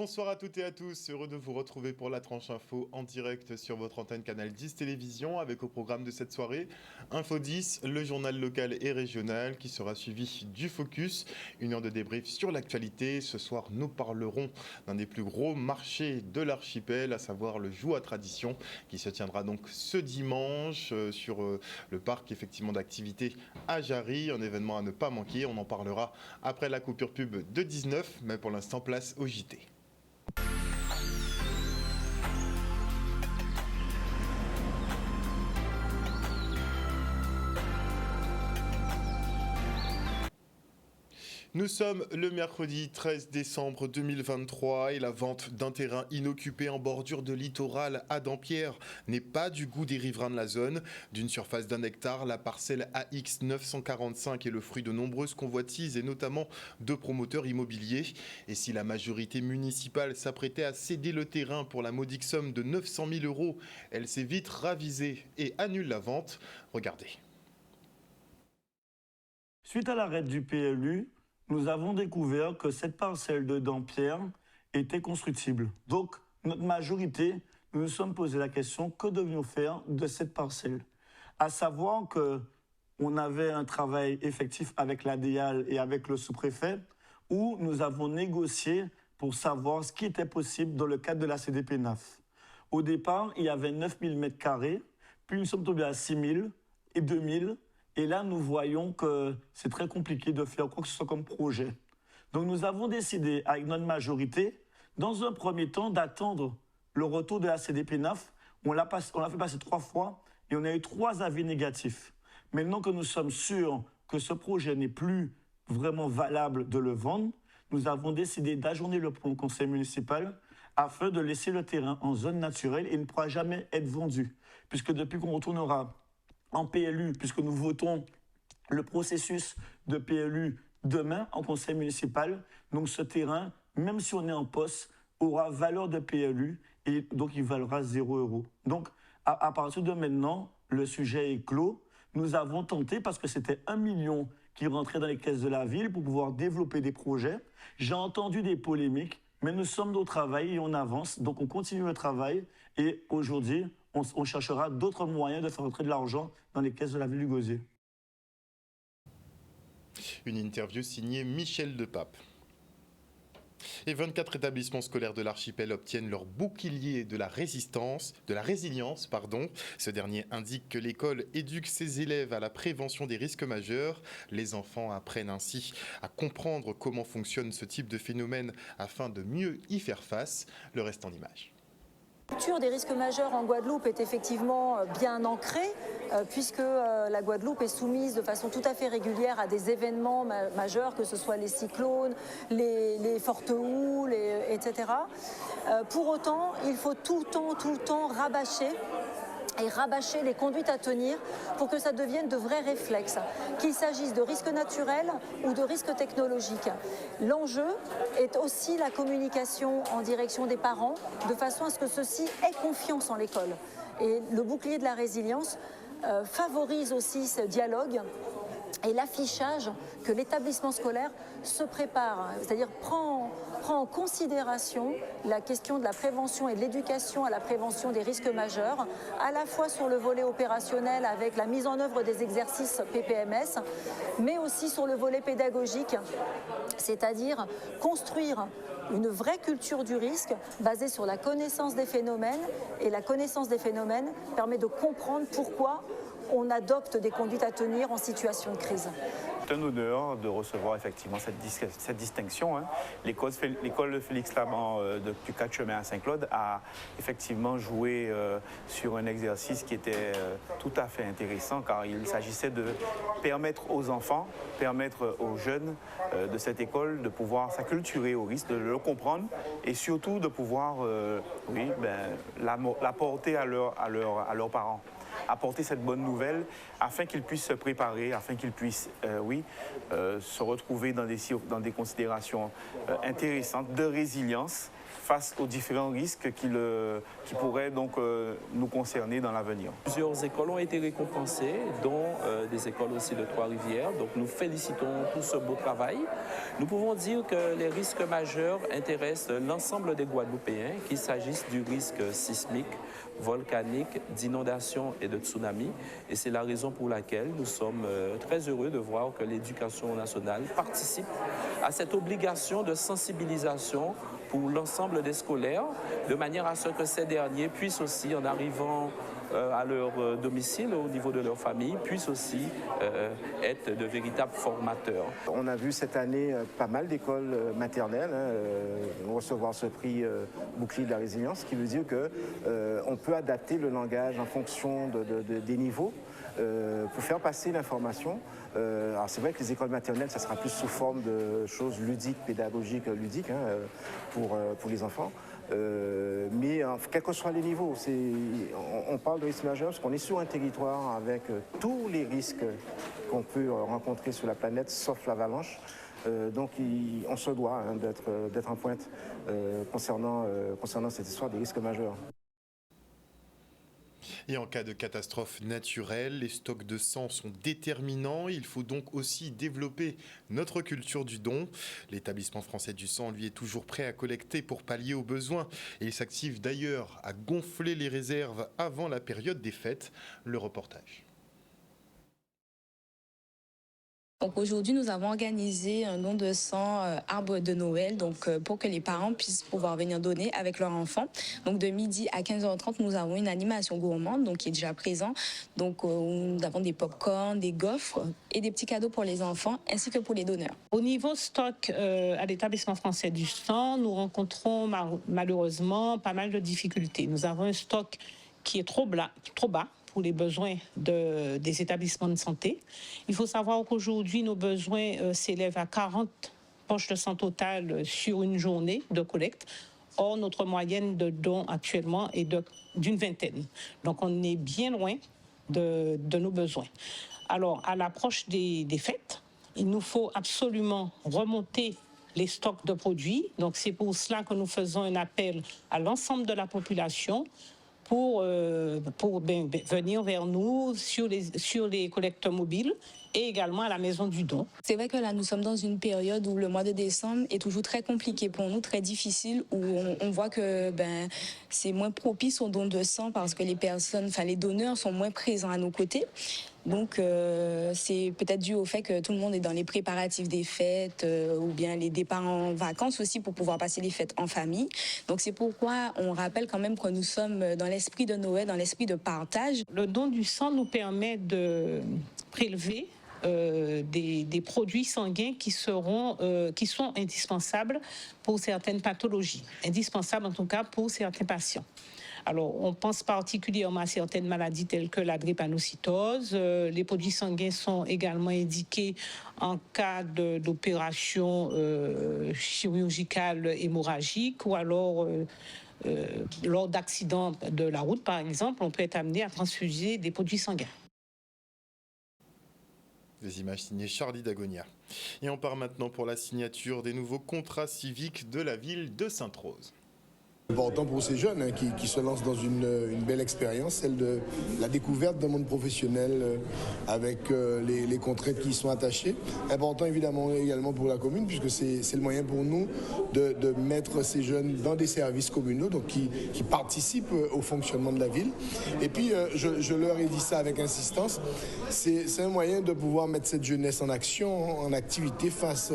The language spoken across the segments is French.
Bonsoir à toutes et à tous, heureux de vous retrouver pour la tranche info en direct sur votre antenne Canal 10 Télévision avec au programme de cette soirée Info 10, le journal local et régional qui sera suivi du Focus, une heure de débrief sur l'actualité. Ce soir, nous parlerons d'un des plus gros marchés de l'archipel, à savoir le Joua Tradition qui se tiendra donc ce dimanche sur le parc effectivement d'activité à Jarry, un événement à ne pas manquer. On en parlera après la coupure pub de 19, mais pour l'instant place au JT. Nous sommes le mercredi 13 décembre 2023 et la vente d'un terrain inoccupé en bordure de littoral à Dampierre n'est pas du goût des riverains de la zone. D'une surface d'1 hectare, la parcelle AX 945 est le fruit de nombreuses convoitises et notamment de promoteurs immobiliers. Et si la majorité municipale s'apprêtait à céder le terrain pour la modique somme de 900 000 €, elle s'est vite ravisée et annule la vente. Regardez. Suite à l'arrêt du PLU, nous avons découvert que cette parcelle de Dampierre était constructible. Donc, notre majorité, nous nous sommes posé la question, que devions-nous faire de cette parcelle? À savoir qu'on avait un travail effectif avec la DIAL et avec le sous-préfet, où nous avons négocié pour savoir ce qui était possible dans le cadre de la CDP-NAF. Au départ, il y avait 9000 m², puis nous sommes tombés à 6000 et 2000. Et là, nous voyons que c'est très compliqué de faire quoi que ce soit comme projet. Donc nous avons décidé, avec notre majorité, dans un premier temps, d'attendre le retour de la CDP-NAF. On l'a fait passer 3 fois et on a eu 3 avis négatifs. Maintenant que nous sommes sûrs que ce projet n'est plus vraiment valable de le vendre, nous avons décidé d'ajourner le conseil municipal afin de laisser le terrain en zone naturelle et il ne pourra jamais être vendu. Puisque depuis qu'on retournera en PLU, puisque nous votons le processus de PLU demain en conseil municipal. Donc ce terrain, même si on est en poste, aura valeur de PLU et donc il valera 0 €. Donc à partir de maintenant, le sujet est clos. Nous avons tenté, parce que c'était 1 million qui rentrait dans les caisses de la ville pour pouvoir développer des projets. J'ai entendu des polémiques, mais nous sommes au travail et on avance. Donc on continue le travail et aujourd'hui, on cherchera d'autres moyens de faire entrer de l'argent dans les caisses de la ville du Gosier. Une interview signée Michel Depape. Et 24 établissements scolaires de l'archipel obtiennent leur bouclier de la résilience. Ce dernier indique que l'école éduque ses élèves à la prévention des risques majeurs. Les enfants apprennent ainsi à comprendre comment fonctionne ce type de phénomène afin de mieux y faire face. Le reste en images. La culture des risques majeurs en Guadeloupe est effectivement bien ancrée puisque la Guadeloupe est soumise de façon tout à fait régulière à des événements majeurs, que ce soit les cyclones, les fortes houles, etc. Pour autant, il faut tout le temps rabâcher les conduites à tenir pour que ça devienne de vrais réflexes, qu'il s'agisse de risques naturels ou de risques technologiques. L'enjeu est aussi la communication en direction des parents, de façon à ce que ceux-ci aient confiance en l'école. Et le bouclier de la résilience favorise aussi ce dialogue et l'affichage que l'établissement scolaire se prépare, c'est-à-dire prend en considération la question de la prévention et de l'éducation à la prévention des risques majeurs, à la fois sur le volet opérationnel avec la mise en œuvre des exercices PPMS, mais aussi sur le volet pédagogique, c'est-à-dire construire une vraie culture du risque basée sur la connaissance des phénomènes, et la connaissance des phénomènes permet de comprendre pourquoi on adopte des conduites à tenir en situation de crise. C'est un honneur de recevoir effectivement cette distinction. L'école Félix Laban du 4 chemin à Saint-Claude a effectivement joué sur un exercice qui était tout à fait intéressant, car il s'agissait de permettre aux enfants, permettre aux jeunes de cette école de pouvoir s'acculturer au risque, de le comprendre et surtout de pouvoir l'apporter à leurs parents. Apporter cette bonne nouvelle afin qu'ils puissent se préparer, afin qu'ils puissent se retrouver dans des considérations intéressantes de résilience face aux différents risques qui pourraient donc nous concerner dans l'avenir. Plusieurs écoles ont été récompensées, dont des écoles aussi de Trois-Rivières. Donc nous félicitons tout ce beau travail. Nous pouvons dire que les risques majeurs intéressent l'ensemble des Guadeloupéens, qu'il s'agisse du risque sismique, volcanique, d'inondation et de tsunami. Et c'est la raison pour laquelle nous sommes très heureux de voir que l'Éducation nationale participe à cette obligation de sensibilisation pour l'ensemble des scolaires, de manière à ce que ces derniers puissent aussi, en arrivant à leur domicile, au niveau de leur famille, puissent aussi être de véritables formateurs. On a vu cette année pas mal d'écoles maternelles recevoir ce prix bouclier de la résilience, ce qui veut dire qu'on peut adapter le langage en fonction des niveaux pour faire passer l'information. Alors c'est vrai que les écoles maternelles, ça sera plus sous forme de choses ludiques, pédagogiques, ludiques pour les enfants. Mais quels que soient les niveaux, on parle de risques majeurs parce qu'on est sur un territoire avec tous les risques qu'on peut rencontrer sur la planète, sauf l'avalanche. Donc on se doit d'être en pointe concernant cette histoire des risques majeurs. Et en cas de catastrophe naturelle, les stocks de sang sont déterminants. Il faut donc aussi développer notre culture du don. L'Établissement français du sang, lui, est toujours prêt à collecter pour pallier aux besoins. Et il s'active d'ailleurs à gonfler les réserves avant la période des fêtes. Le reportage. Donc aujourd'hui, nous avons organisé un don de sang arbre de Noël, donc pour que les parents puissent pouvoir venir donner avec leurs enfants. Donc de midi à 15h30, nous avons une animation gourmande, donc qui est déjà présent. Donc nous avons des pop-corn, des gaufres et des petits cadeaux pour les enfants, ainsi que pour les donneurs. Au niveau stock à l'Établissement français du sang, nous rencontrons malheureusement pas mal de difficultés. Nous avons un stock qui est trop bas pour les besoins des établissements de santé. Il faut savoir qu'aujourd'hui, nos besoins s'élèvent à 40 poches de sang totales sur une journée de collecte. Or, notre moyenne de dons actuellement est d'une vingtaine. Donc, on est bien loin de nos besoins. Alors, à l'approche des fêtes, il nous faut absolument remonter les stocks de produits. Donc, c'est pour cela que nous faisons un appel à l'ensemble de la population pour venir vers nous sur les collecteurs mobiles et également à la maison du don. C'est vrai que là, nous sommes dans une période où le mois de décembre est toujours très compliqué pour nous, très difficile, où on voit que c'est moins propice au don de sang parce que les donneurs sont moins présents à nos côtés. Donc, c'est peut-être dû au fait que tout le monde est dans les préparatifs des fêtes ou bien les départs en vacances aussi pour pouvoir passer les fêtes en famille. Donc, c'est pourquoi on rappelle quand même que nous sommes dans l'esprit de Noël, dans l'esprit de partage. Le don du sang nous permet de prélever des produits sanguins qui sont indispensables pour certaines pathologies, indispensables en tout cas pour certains patients. Alors, on pense particulièrement à certaines maladies telles que la drépanocytose. Les produits sanguins sont également indiqués en cas d'opération chirurgicale hémorragique ou alors lors d'accidents de la route, par exemple, on peut être amené à transfuser des produits sanguins. Des images signées Charlie Dagonia. Et on part maintenant pour la signature des nouveaux contrats civiques de la ville de Sainte-Rose. Important pour ces jeunes qui se lancent dans une belle expérience, celle de la découverte d'un monde professionnel avec les contraintes qui y sont attachées. Important évidemment également pour la commune puisque c'est le moyen pour nous de mettre ces jeunes dans des services communaux donc qui participent au fonctionnement de la ville. Et puis je leur ai dit ça avec insistance, c'est un moyen de pouvoir mettre cette jeunesse en action, en activité face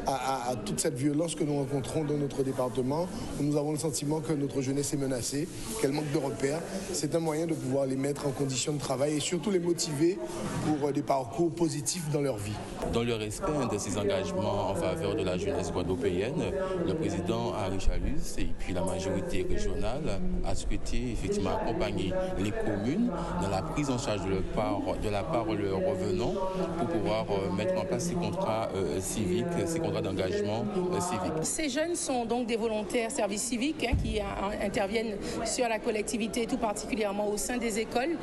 à toute cette violence que nous rencontrons dans notre département où nous avons le sentiment que notre jeunesse est menacée, qu'elle manque de repères. C'est un moyen de pouvoir les mettre en condition de travail et surtout les motiver pour des parcours positifs dans leur vie. Dans le respect de ses engagements en faveur de la jeunesse guadeloupéenne, le président Henri Chalus et puis la majorité régionale a souhaité effectivement accompagner les communes dans la prise en charge de la part de leurs revenants pour pouvoir mettre en place ces contrats civiques, ces contrats d'engagement civique. Ces jeunes sont donc des volontaires service civique qui interviennent sur la collectivité, tout particulièrement au sein des écoles,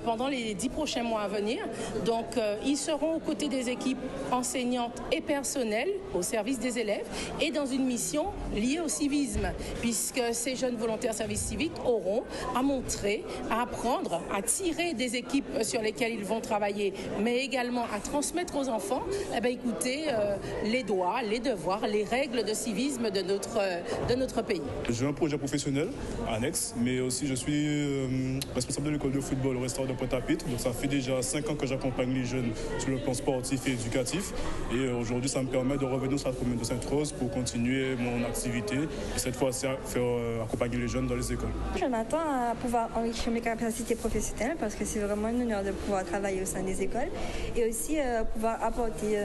pendant les 10 prochains mois à venir. Donc, ils seront aux côtés des équipes enseignantes et personnelles au service des élèves et dans une mission liée au civisme, puisque ces jeunes volontaires service civique auront à montrer, à apprendre, à tirer des équipes sur lesquelles ils vont travailler, mais également à transmettre aux enfants, les droits, les devoirs, les règles de civisme de notre pays. J'ai un projet professionnel annexe, mais aussi je suis responsable de l'école de football au restaurant de Pointe-à-Pitre. Donc ça fait déjà 5 ans que j'accompagne les jeunes sur le plan sportif et éducatif. Et aujourd'hui, ça me permet de revenir sur la commune de Sainte-Rose pour continuer mon activité et cette fois-ci accompagner les jeunes dans les écoles. Je m'attends à pouvoir enrichir mes capacités professionnelles parce que c'est vraiment un honneur de pouvoir travailler au sein des écoles et aussi pouvoir apporter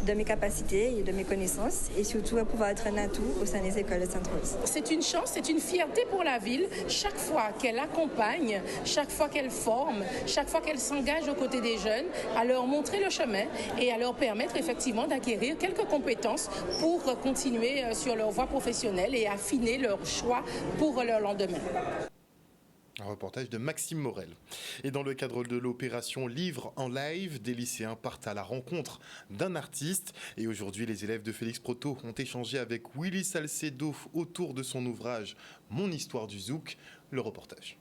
de mes capacités et de mes connaissances et surtout à pouvoir être un atout au sein des écoles de Sainte-Rose. C'est une chance, c'est une fierté pour la ville. Chaque fois qu'elle accompagne, chaque fois qu'elle forme, chaque fois qu'elle s'engage aux côtés des jeunes, à leur montrer le chemin et à leur permettre effectivement d'acquérir quelques compétences pour continuer sur leur voie professionnelle et affiner leur choix pour leur lendemain. Un reportage de Maxime Morel. Et dans le cadre de l'opération Livre en live, des lycéens partent à la rencontre d'un artiste. Et aujourd'hui, les élèves de Félix Proto ont échangé avec Willy Salcedo autour de son ouvrage Mon histoire du zouk. Le reportage.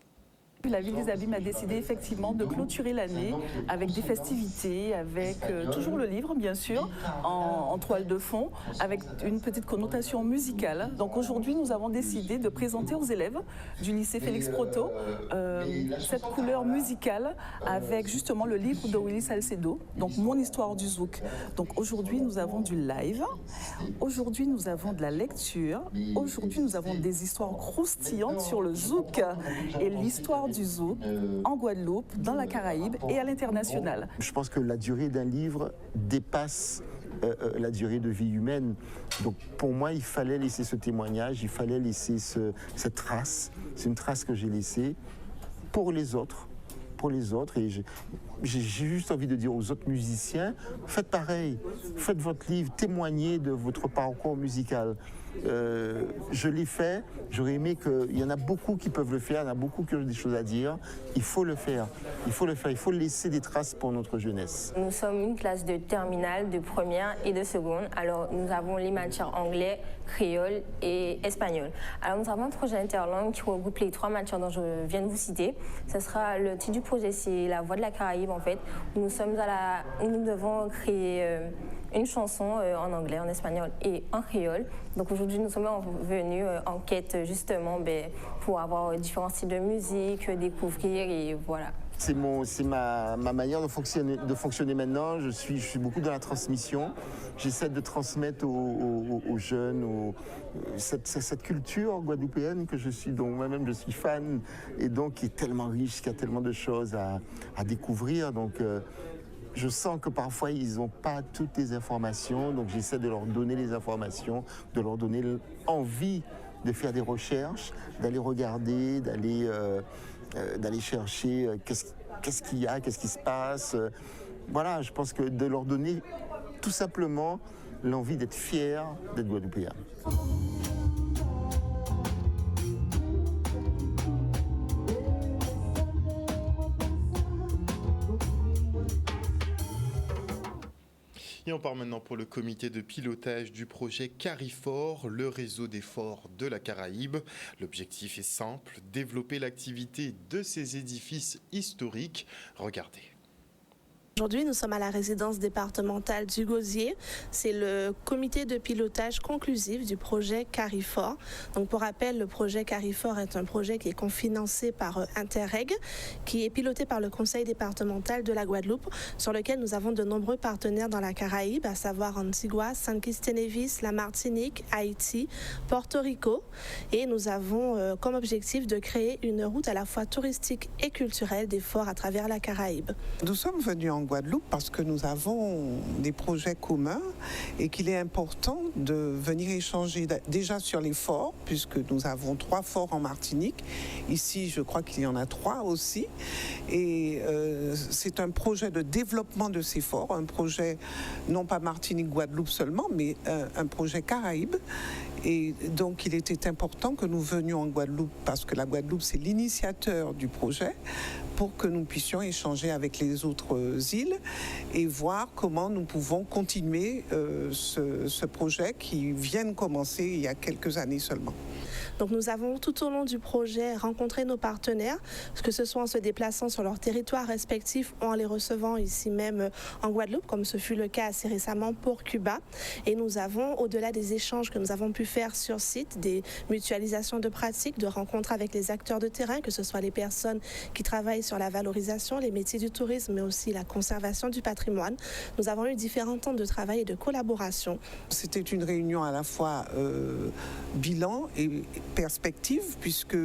La ville des Abîmes a décidé effectivement de clôturer l'année avec des festivités, avec toujours le livre bien sûr, en toile de fond, avec une petite connotation musicale. Donc aujourd'hui nous avons décidé de présenter aux élèves du lycée Félix Proto cette couleur musicale avec justement le livre de Willy Salcedo, donc Mon histoire du zouk. Donc aujourd'hui nous avons du live, aujourd'hui nous avons de la lecture, aujourd'hui nous avons des histoires croustillantes sur le zouk et l'histoire du zouk en Guadeloupe, dans la Caraïbe et à l'international. Je pense que la durée d'un livre dépasse la durée de vie humaine. Donc pour moi, il fallait laisser ce témoignage, il fallait laisser cette trace. C'est une trace que j'ai laissée pour les autres. Et j'ai juste envie de dire aux autres musiciens, faites pareil, faites votre livre, témoignez de votre parcours musical. Je l'ai fait, j'aurais aimé qu'il y en a beaucoup qui peuvent le faire, il y en a beaucoup qui ont des choses à dire. Il faut le faire, il faut laisser des traces pour notre jeunesse. Nous sommes une classe de terminale, de première et de seconde. Alors nous avons les matières anglais, créole et espagnol. Alors nous avons un projet interlangue qui regroupe les 3 matières dont je viens de vous citer. Ce sera le titre du projet, c'est La Voix de la Caraïbe en fait. Où nous devons créer une chanson en anglais, en espagnol et en créole. Donc aujourd'hui, nous sommes venus en quête justement pour avoir différents styles de musique, découvrir et voilà. C'est ma manière de fonctionner maintenant. Je suis beaucoup dans la transmission. J'essaie de transmettre aux jeunes cette culture guadeloupéenne dont moi-même je suis fan et donc qui est tellement riche, qui a tellement de choses à découvrir. Donc je sens que parfois ils n'ont pas toutes les informations, donc j'essaie de leur donner les informations, de leur donner envie de faire des recherches, d'aller regarder, d'aller chercher qu'est-ce qu'il y a, qu'est-ce qui se passe. Voilà, je pense que de leur donner tout simplement l'envie d'être fiers d'être guadeloupéens. Et on part maintenant pour le comité de pilotage du projet Carifort, le réseau des forts de la Caraïbe. L'objectif est simple, développer l'activité de ces édifices historiques. Regardez. Aujourd'hui, nous sommes à la résidence départementale du Gosier. C'est le comité de pilotage conclusif du projet Carifort. Donc, pour rappel, le projet Carifort est un projet qui est cofinancé par Interreg, qui est piloté par le conseil départemental de la Guadeloupe, sur lequel nous avons de nombreux partenaires dans la Caraïbe, à savoir Antigua, San Kitts et Nevis, la Martinique, Haïti, Porto Rico. Et nous avons comme objectif de créer une route à la fois touristique et culturelle des forts à travers la Caraïbe. Nous sommes venus en Guadeloupe parce que nous avons des projets communs et qu'il est important de venir échanger déjà sur les forts, puisque nous avons 3 forts en Martinique. Ici, je crois qu'il y en a 3 aussi. Et c'est un projet de développement de ces forts, un projet non pas Martinique-Guadeloupe seulement, mais un projet Caraïbe. Et donc, il était important que nous venions en Guadeloupe, parce que la Guadeloupe, c'est l'initiateur du projet, pour que nous puissions échanger avec les autres îles et voir comment nous pouvons continuer ce projet qui vient de commencer il y a quelques années seulement. Donc nous avons tout au long du projet rencontré nos partenaires, que ce soit en se déplaçant sur leur territoire respectif ou en les recevant ici même en Guadeloupe, comme ce fut le cas assez récemment pour Cuba. Et nous avons, au-delà des échanges que nous avons pu faire sur site, des mutualisations de pratiques, de rencontres avec les acteurs de terrain, que ce soit les personnes qui travaillent sur la valorisation, les métiers du tourisme, mais aussi la conservation du patrimoine. Nous avons eu différents temps de travail et de collaboration. C'était une réunion à la fois bilan et perspective, puisque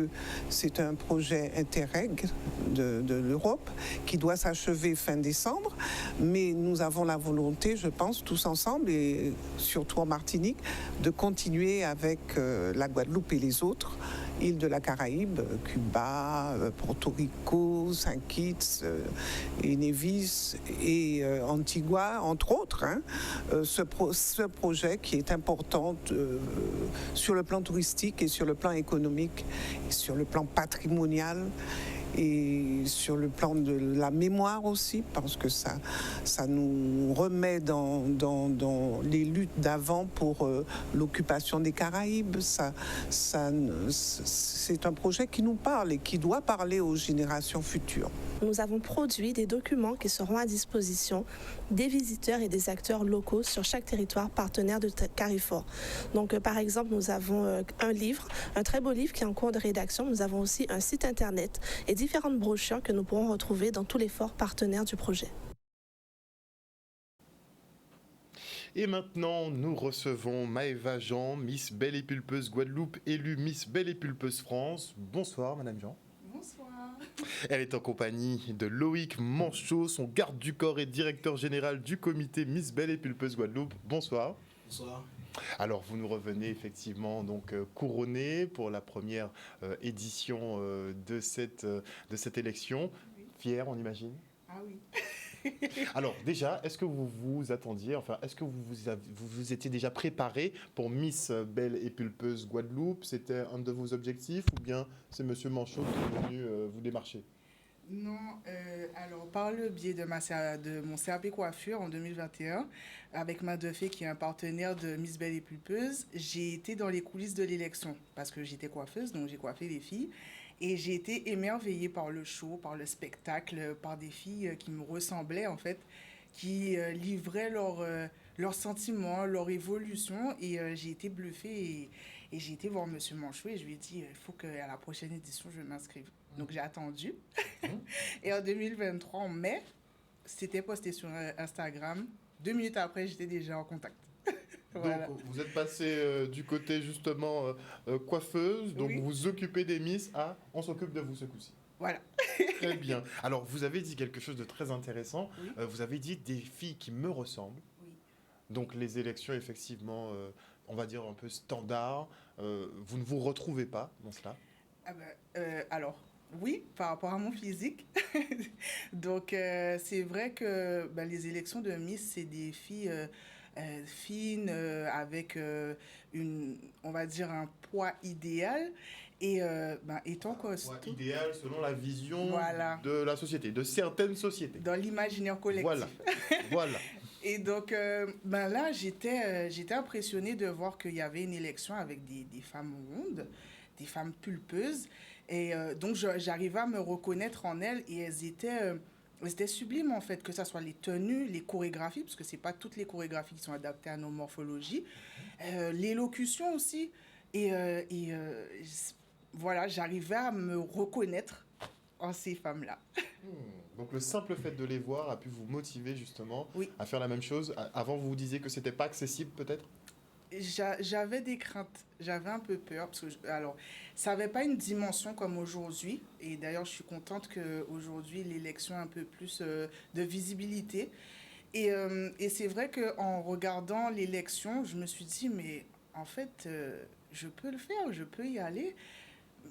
c'est un projet Interreg de l'Europe qui doit s'achever fin décembre, mais nous avons la volonté, je pense, tous ensemble, et surtout en Martinique, de continuer avec la Guadeloupe et les autres îles de la Caraïbe, Cuba, Porto Rico, Saint-Kitts, et Nevis et Antigua, entre autres, ce projet qui est important sur le plan touristique et sur le plan économique, et sur le plan patrimonial et sur le plan de la mémoire aussi, parce que ça nous remet dans les luttes d'avant pour l'occupation des Caraïbes. C'est un projet qui nous parle et qui doit parler aux générations futures. Nous avons produit des documents qui seront à disposition des visiteurs et des acteurs locaux sur chaque territoire partenaire de Carrefour. Donc, par exemple, nous avons un livre, un très beau livre qui est en cours de rédaction. Nous avons aussi un site internet et différentes brochures que nous pourrons retrouver dans tous les forts partenaires du projet. Et maintenant, nous recevons Maëva Jean, Miss Belle et Pulpeuse Guadeloupe, élue Miss Belle et Pulpeuse France. Bonsoir, Madame Jean. Bonsoir. Elle est en compagnie de Loïc Manchot, son garde du corps et directeur général du comité Miss Belle et Pulpeuse Guadeloupe. Bonsoir. Bonsoir. Alors, vous nous revenez effectivement donc couronnée pour la première édition de cette élection. Oui. Fière, on imagine? Ah oui. Alors déjà, est-ce que vous vous attendiez, enfin, est-ce que vous étiez déjà préparé pour Miss Belle et Pulpeuse Guadeloupe? C'était un de vos objectifs ou bien c'est Monsieur Manchot qui est venu vous démarcher? Non, alors par le biais de mon CAP coiffure en 2021, avec Madefé qui est un partenaire de Miss Belle et Pulpeuse, j'ai été dans les coulisses de l'élection parce que j'étais coiffeuse, donc j'ai coiffé les filles. Et j'ai été émerveillée par le show, par le spectacle, par des filles qui me ressemblaient en fait, qui livraient leurs sentiments, leur évolution. Et j'ai été bluffée et j'ai été voir Monsieur Manchot et je lui ai dit il faut qu'à la prochaine édition, je m'inscrive. Donc j'ai attendu. Et en 2023, en mai, c'était posté sur Instagram. 2 minutes après, j'étais déjà en contact. Voilà. Donc, vous êtes passé du côté justement coiffeuse, donc oui. vous vous occupez des Miss à on s'occupe de vous ce coup-ci. Voilà. Très bien. Alors, vous avez dit quelque chose de très intéressant. Oui. Vous avez dit des filles qui me ressemblent. Oui. Donc, les élections, effectivement, on va dire un peu standard. Vous ne vous retrouvez pas dans cela? Ah ben, alors, oui, par rapport à mon physique. Donc, c'est vrai que les élections de Miss, c'est des filles... fine, avec on va dire un poids idéal et étant costaud. Poids idéal selon la vision voilà. de la société, de certaines sociétés. Dans l'imaginaire collectif. Voilà. Et donc là, j'étais impressionnée de voir qu'il y avait une élection avec des femmes rondes, des femmes pulpeuses. Et donc, j'arrivais à me reconnaître en elles et elles étaient sublimes en fait, que ce soit les tenues, les chorégraphies, parce que ce n'est pas toutes les chorégraphies qui sont adaptées à nos morphologies, l'élocution aussi. Et voilà, j'arrivais à me reconnaître en ces femmes-là. Donc le simple fait de les voir a pu vous motiver justement à faire la même chose. Avant, vous vous disiez que ce n'était pas accessible peut-être? J'avais des craintes, j'avais un peu peur, parce que ça n'avait pas une dimension comme aujourd'hui, et d'ailleurs je suis contente qu'aujourd'hui l'élection ait un peu plus de visibilité, et c'est vrai qu'en regardant l'élection, je me suis dit, mais en fait, je peux le faire, je peux y aller,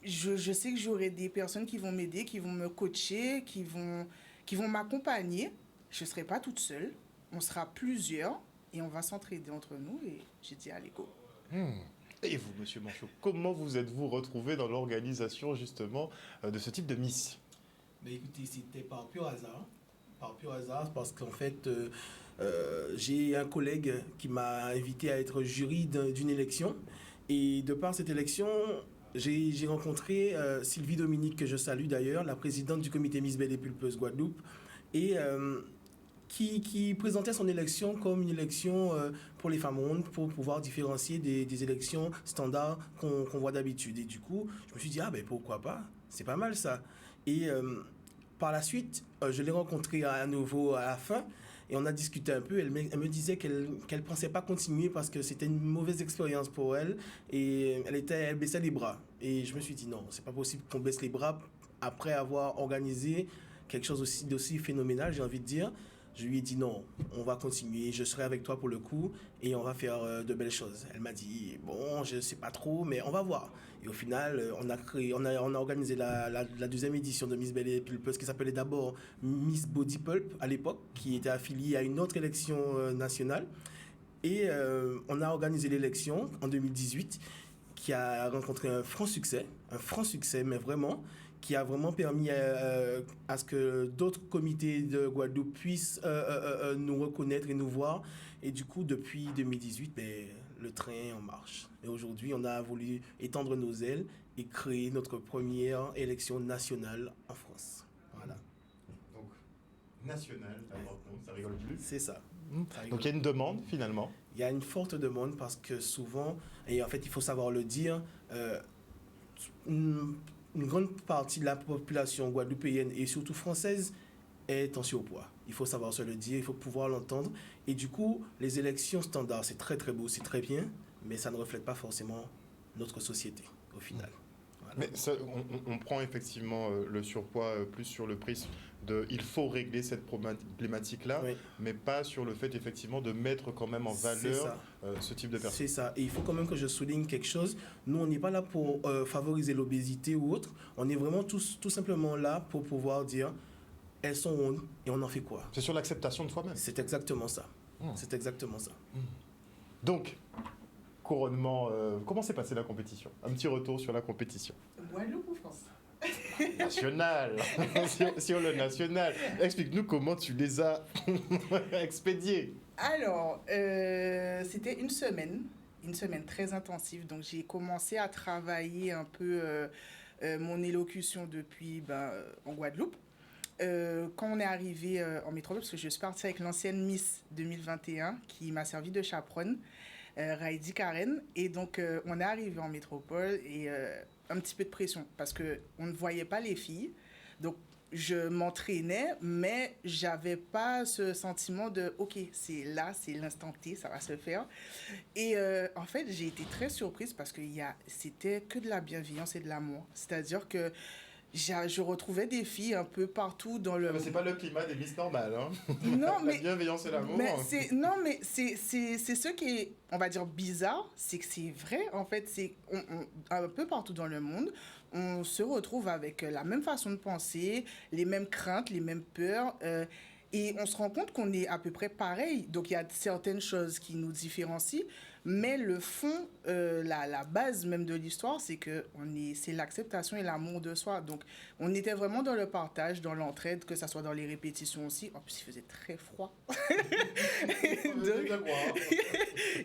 je sais que j'aurai des personnes qui vont m'aider, qui vont me coacher, qui vont m'accompagner, je ne serai pas toute seule, on sera plusieurs, et on va s'entraider entre nous. Et j'ai dit, allez, go. Et vous, Monsieur Manchot, comment vous êtes-vous retrouvé dans l'organisation justement de ce type de Miss? Mais écoutez, c'était par pur hasard. Par pur hasard, parce qu'en fait, j'ai un collègue qui m'a invité à être jury d'une élection. Et de par cette élection, j'ai rencontré Sylvie Dominique, que je salue d'ailleurs, la présidente du comité Miss Belle et Pulpeuse Guadeloupe, et qui présentait son élection comme une élection pour les femmes rondes, pour pouvoir différencier des élections standards qu'on voit d'habitude. Et du coup, je me suis dit, ah ben pourquoi pas, c'est pas mal ça. Et par la suite, je l'ai rencontrée à nouveau à la fin, et on a discuté un peu. Elle me disait qu'elle ne pensait pas continuer parce que c'était une mauvaise expérience pour elle, et elle baissait les bras. Et je me suis dit, non, c'est pas possible qu'on baisse les bras après avoir organisé quelque chose d'aussi phénoménal, j'ai envie de dire. Je lui ai dit non, on va continuer, je serai avec toi pour le coup et on va faire de belles choses. Elle m'a dit bon, je sais pas trop, mais on va voir. Et au final, on a organisé la deuxième édition de Miss Belle et Pulpeuse, qui s'appelait d'abord Miss Body Pulp à l'époque, qui était affiliée à une autre élection nationale. Et on a organisé l'élection en 2018, qui a rencontré un franc succès, mais vraiment, qui a vraiment permis à ce que d'autres comités de Guadeloupe puissent nous reconnaître et nous voir. Et du coup, depuis 2018, le train en marche. Et aujourd'hui, on a voulu étendre nos ailes et créer notre première élection nationale en France. Voilà. Donc, nationale, ça rigole plus. C'est ça. Donc il y a une demande finalement. Il y a une forte demande parce que souvent, et en fait il faut savoir le dire, une grande partie de la population guadeloupéenne et surtout française est en surpoids. Il faut savoir se le dire, il faut pouvoir l'entendre. Et du coup, les élections standards, c'est très très beau, c'est très bien, mais ça ne reflète pas forcément notre société au final. Voilà. Mais ça, on prend effectivement le surpoids plus sur le prisme de il faut régler cette problématique-là, oui, mais pas sur le fait effectivement de mettre quand même en valeur ce type de personnes. C'est ça. Et il faut quand même que je souligne quelque chose. Nous, on n'est pas là pour favoriser l'obésité ou autre. On est vraiment tout simplement là pour pouvoir dire elles sont rondes et on en fait quoi. C'est sur l'acceptation de soi-même. C'est exactement ça. C'est exactement ça. Donc, couronnement, comment s'est passée la compétition? Un petit retour sur la compétition. Guadeloupe ou France? National. sur le national. Explique-nous comment tu les as expédiés. Alors, c'était une semaine très intensive. Donc, j'ai commencé à travailler un peu mon élocution depuis en Guadeloupe. Quand on est arrivé en métropole, parce que je suis partie avec l'ancienne Miss 2021 qui m'a servi de chaperonne, Raidi Karen. Et donc, on est arrivé en métropole et un petit peu de pression parce qu'on ne voyait pas les filles. Donc, je m'entraînais, mais j'avais pas ce sentiment de « Ok, c'est là, c'est l'instant T, ça va se faire ». Et en fait, j'ai été très surprise parce que c'était que de la bienveillance et de l'amour. C'est-à-dire que je retrouvais des filles un peu partout dans le... C'est pas le climat des Miss normales, hein. Non, mais... La bienveillance et l'amour. Mais c'est ce qui est, on va dire, bizarre, c'est que c'est vrai, en fait, un peu partout dans le monde, on se retrouve avec la même façon de penser, les mêmes craintes, les mêmes peurs, et on se rend compte qu'on est à peu près pareil. Donc, il y a certaines choses qui nous différencient, mais le fond, la base même de l'histoire, c'est l'acceptation et l'amour de soi. Donc, on était vraiment dans le partage, dans l'entraide, que ça soit dans les répétitions aussi. En plus, il faisait très froid.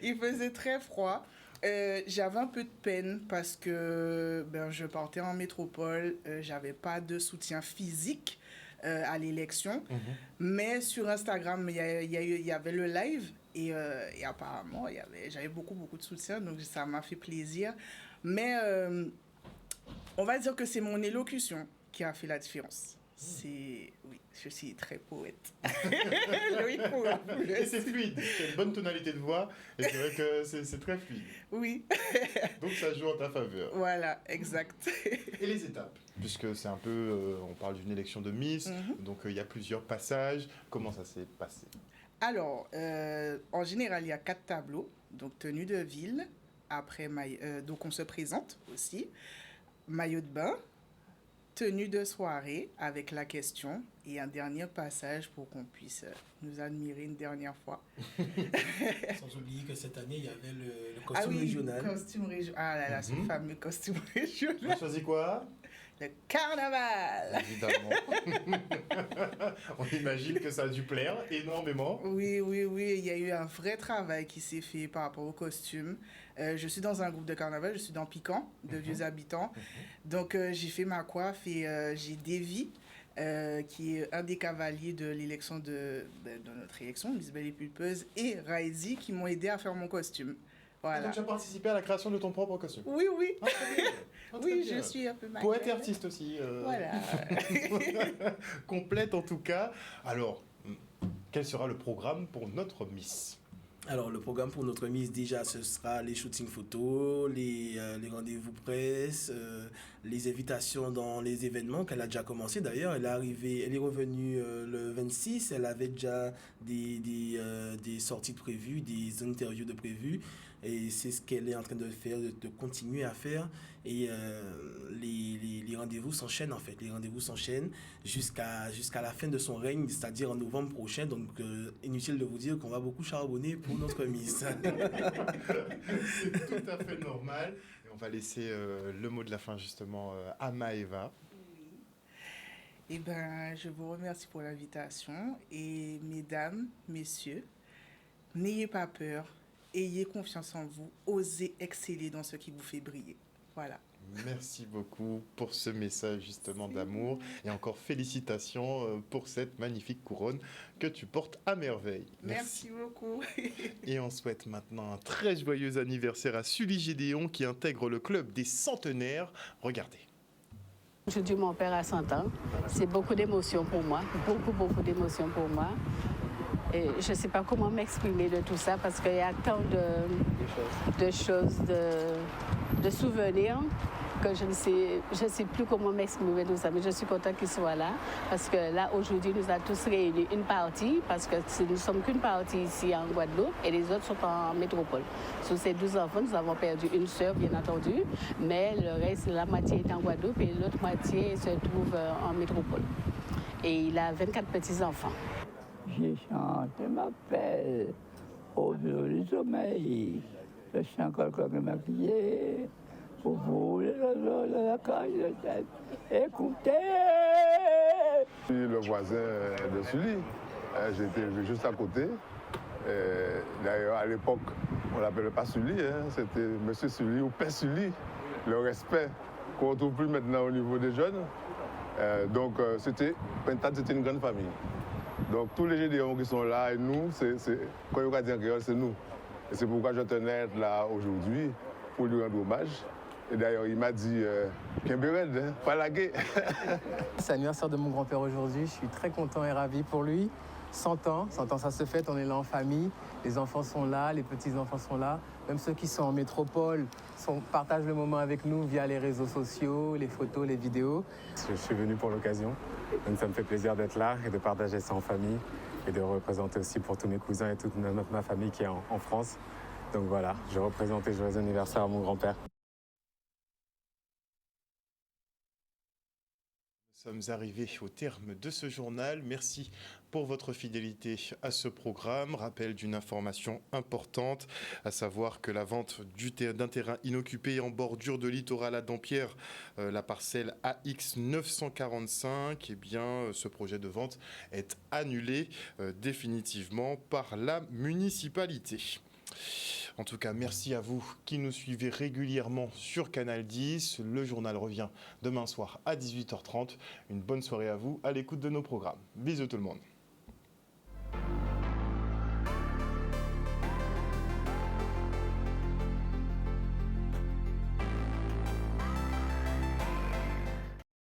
Il faisait très froid. J'avais un peu de peine parce que je partais en métropole, j'avais pas de soutien physique à l'élection, mais sur Instagram il y avait le live et apparemment j'avais beaucoup de soutien, donc ça m'a fait plaisir, mais on va dire que c'est mon élocution qui a fait la différence. Oui, je suis très poète. Et c'est fluide, c'est une bonne tonalité de voix, et c'est vrai que c'est très fluide. Oui. Donc ça joue en ta faveur. Voilà, exact. Et les étapes, puisque c'est un peu, on parle d'une élection de Miss, donc il y a plusieurs passages. Comment ça s'est passé? Alors, en général, il y a 4 tableaux, donc tenue de ville, après donc on se présente aussi, maillot de bain, tenue de soirée avec la question et un dernier passage pour qu'on puisse nous admirer une dernière fois. Sans oublier que cette année, il y avait le costume régional. Costume régional. Ah là là, ce fameux costume régional. Tu as choisi quoi? Le carnaval. Évidemment. On imagine que ça a dû plaire énormément. Oui, il y a eu un vrai travail qui s'est fait par rapport au costume. Je suis dans un groupe de carnaval, je suis dans Piquant, de vieux habitants. Donc j'ai fait ma coiffe et j'ai Davy, qui est un des cavaliers de l'élection de notre élection, Miss Belle et Pulpeuse, et Raisi qui m'ont aidé à faire mon costume. Voilà. Donc tu as participé à la création de ton propre costume? Oui. Oui, bien. je suis un peu manuelle. Poète et artiste aussi. Voilà. Complète en tout cas. Alors, quel sera le programme pour notre Miss? Alors, le programme pour notre Miss, déjà, ce sera les shootings photos, les rendez-vous presse, les invitations dans les événements qu'elle a déjà commencé. D'ailleurs, elle est revenue le 26. Elle avait déjà des sorties de prévues, des interviews de prévues. Et c'est ce qu'elle est en train de faire, de continuer à faire. Et les rendez-vous s'enchaînent, en fait. Les rendez-vous s'enchaînent jusqu'à la fin de son règne, c'est-à-dire en novembre prochain. Donc, inutile de vous dire qu'on va beaucoup charbonner pour notre Miss. C'est tout à fait normal. Et on va laisser le mot de la fin, justement, à Maëva. Eh bien, je vous remercie pour l'invitation. Et mesdames, messieurs, n'ayez pas peur. Ayez confiance en vous, osez exceller dans ce qui vous fait briller. Voilà. Merci beaucoup pour ce message justement d'amour et encore félicitations pour cette magnifique couronne que tu portes à merveille. Merci beaucoup. Et on souhaite maintenant un très joyeux anniversaire à Sully Gédéon qui intègre le club des centenaires. Regardez. Aujourd'hui, mon père a 100 ans. C'est beaucoup d'émotions pour moi, beaucoup d'émotions pour moi. Et je ne sais pas comment m'exprimer de tout ça parce qu'il y a tant de choses, de souvenirs que je ne sais plus comment m'exprimer de tout ça. Mais je suis contente qu'il soit là parce que là, aujourd'hui, nous avons tous réuni une partie parce que nous ne sommes qu'une partie ici en Guadeloupe et les autres sont en métropole. Sur ces 12 enfants, nous avons perdu une sœur, bien entendu, mais le reste, la moitié est en Guadeloupe et l'autre moitié se trouve en métropole. Et il a 24 petits-enfants. Je chante, m'appelle au bureau du sommeil. Je suis encore comme maquillé. Pour vous, la caille de tête. Écoutez! Je suis le voisin de Sully. J'étais juste à côté. D'ailleurs, à l'époque, on l'appelait pas Sully. C'était Monsieur Sully ou Père Sully. Le respect qu'on ne retrouve plus maintenant au niveau des jeunes. Donc, Pentade, c'était une grande famille. Donc tous les Gédéons qui sont là et nous, quand on va dire créole, c'est nous. Et c'est pourquoi je tenais à être là aujourd'hui pour lui rendre hommage. Et d'ailleurs, il m'a dit bien béred, pas laguer. C'est l'anniversaire de mon grand-père aujourd'hui. Je suis très content et ravi pour lui. 100 ans, ça se fête, on est là en famille. Les enfants sont là, les petits-enfants sont là. Même ceux qui sont en métropole partagent le moment avec nous via les réseaux sociaux, les photos, les vidéos. Je suis venu pour l'occasion, donc ça me fait plaisir d'être là et de partager ça en famille et de représenter aussi pour tous mes cousins et toute ma famille qui est en France. Donc voilà, je représente et joyeux anniversaire à mon grand-père. Nous sommes arrivés au terme de ce journal. Merci pour votre fidélité à ce programme. Rappel d'une information importante, à savoir que la vente d'un terrain inoccupé en bordure de littoral à Dampierre, la parcelle AX 945, eh bien, ce projet de vente est annulé définitivement par la municipalité. En tout cas, merci à vous qui nous suivez régulièrement sur Canal 10. Le journal revient demain soir à 18h30. Une bonne soirée à vous à l'écoute de nos programmes. Bisous tout le monde.